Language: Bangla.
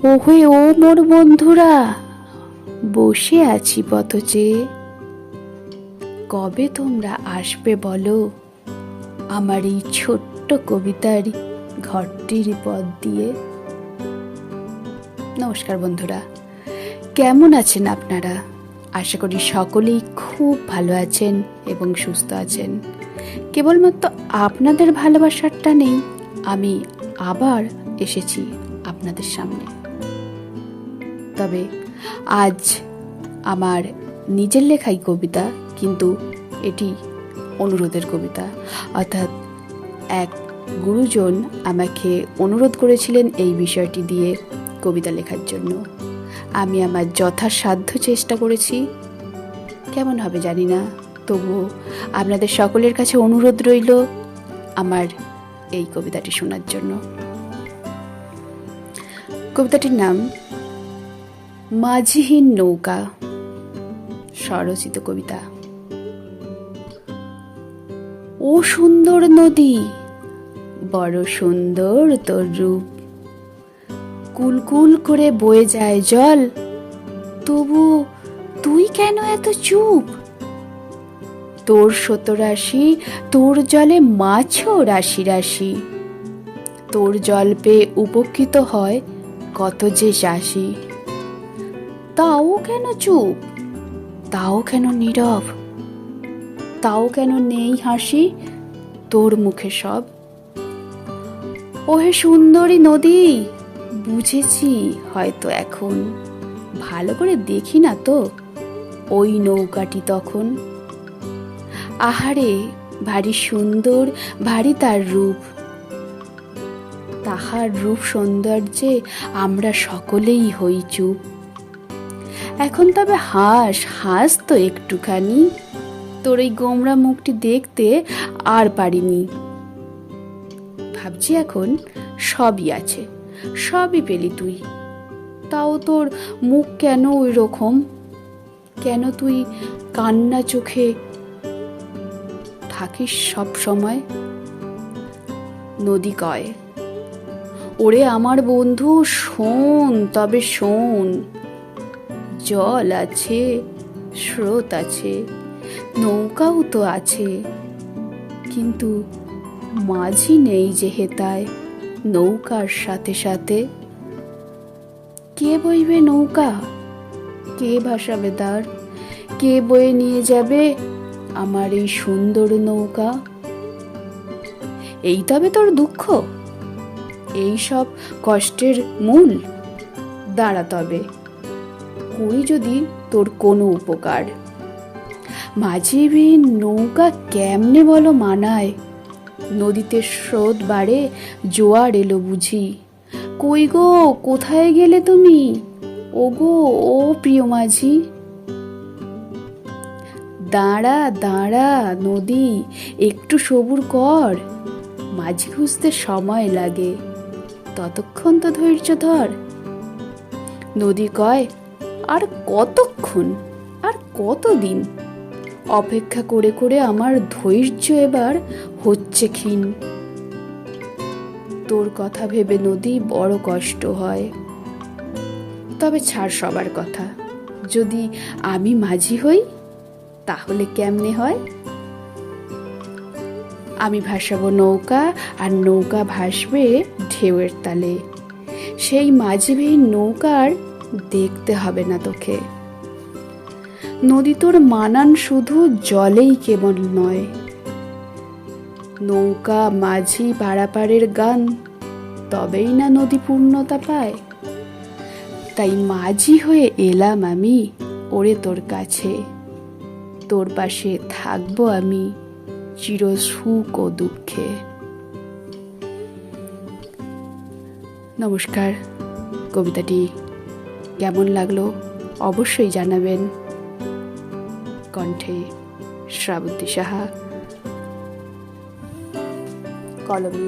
ওহে ও মোর বন্ধুরা, বসে আছি পথ চেয়ে, কবে তোমরা আসবে বলো আমার এই ছোট্ট কবিতার ঘরটির পথ দিয়ে। নমস্কার বন্ধুরা, কেমন আছেন আপনারা? আশা করি সকলেই খুব ভালো আছেন এবং সুস্থ আছেন। কেবলমাত্র আপনাদের ভালোবাসার টানেই আমি আবার এসেছি আপনাদের সামনে। তবে আজ আমার নিজের লেখাই কবিতা, কিন্তু এটি অনুরোধের কবিতা। অর্থাৎ এক গুরুজন আমাকে অনুরোধ করেছিলেন এই বিষয়টি দিয়ে কবিতা লেখার জন্য। আমি আমার যথাসাধ্য চেষ্টা করেছি। কেমন হবে জানি না, তবুও আপনাদের সকলের কাছে অনুরোধ রইল আমার এই কবিতাটি শোনার জন্য। কবিতাটির নাম মাঝিহীন নৌকা, স্বরচিত কবিতা। ও সুন্দর নদী, বড় সুন্দর তোর রূপ, কুলকুল করে বয়ে যায় জল, তবু তুই কেন এত চুপ? তোর স্রোত রাশি, তোর জলে মাছও রাশি রাশি, তোর জল পেয়ে উপকৃত হয় কত যে চাষি। তাও কেন চুপ, তাও কেন নীরব, তাও কেন নেই হাসি তোর মুখে সব? ওহে সুন্দরী নদী, বুঝেছি হয়তো এখন, ভালো করে দেখি না তো ওই নৌকাটি তখন। আহারে ভারী সুন্দর, ভারী তার রূপ, তাহার রূপ সৌন্দর্যে আমরা সকলেই হই চুপ। এখন তবে হাস, হাস তো একটুখানি, তোর এই গোমরা মুখটি দেখতে আর পারিনি। ভাবছি এখন সবই আছে, সবই পেলি তুই, তাও তোর মুখ কেন ওই রকম? কেন তুই কান্না চোখে থাকিস সব সময়? নদী কয়, ওরে আমার বন্ধু শোন, তবে শোন, জল আছে, স্রোত আছে, নৌকাও তো আছে, কিন্তু মাঝি নেই যে হেতায় নৌকার সাথে সাথে। কে বইবে নৌকা, কে ভাসাবে দ্বার, কে বয়ে নিয়ে যাবে আমার এই সুন্দর নৌকা? এই তবে তোর দুঃখ, এই সব কষ্টের মূল? দাঁড়া তবে করি যদি তোর কোনো উপকার। মাঝিবিহীন নৌকা কেমনে বলো মানায়, নদীতে স্রোত বাড়ে, জোয়ার এলো বুঝি। কই গো, কোথায় গেলে তুমি, ও গো ও প্রিয় মাঝি? দাঁড়া দাঁড়া নদী, একটু সবুর কর, মাঝি খুঁজতে সময় লাগে, ততক্ষণ তো ধৈর্য ধর। নদী কয়, আর কতক্ষণ, আর কতদিন? অপেক্ষা করে করে আমার ধৈর্য এবার হচ্ছে ক্ষীণ। তোর কথা ভেবে নদী বড় কষ্ট হয়, তবে ছাড় সবার কথা, যদি আমি মাঝি হই তাহলে কেমনে হয়? আমি ভাসাবো নৌকা, আর নৌকা ভাসবে ঢেউয়ের তালে, সেই মাঝিবিহীন নৌকার দেখতে হবে না তোকে। নদী তোর মানান শুধু জলেই কেবল নয়, নৌকা মাঝি পারাপারের গান, তবেই না নদী পূর্ণতা পায়। তাই মাঝি হয়ে এলাম আমি ওরে তোর কাছে, তোর পাশে থাকবো আমি চির সুখ ও দুঃখে। নমস্কার, কবিতাটি কেমন লাগলো অবশ্যই জানাবেন। কণ্ঠে শ্রাবন্তী সাহা, কলমে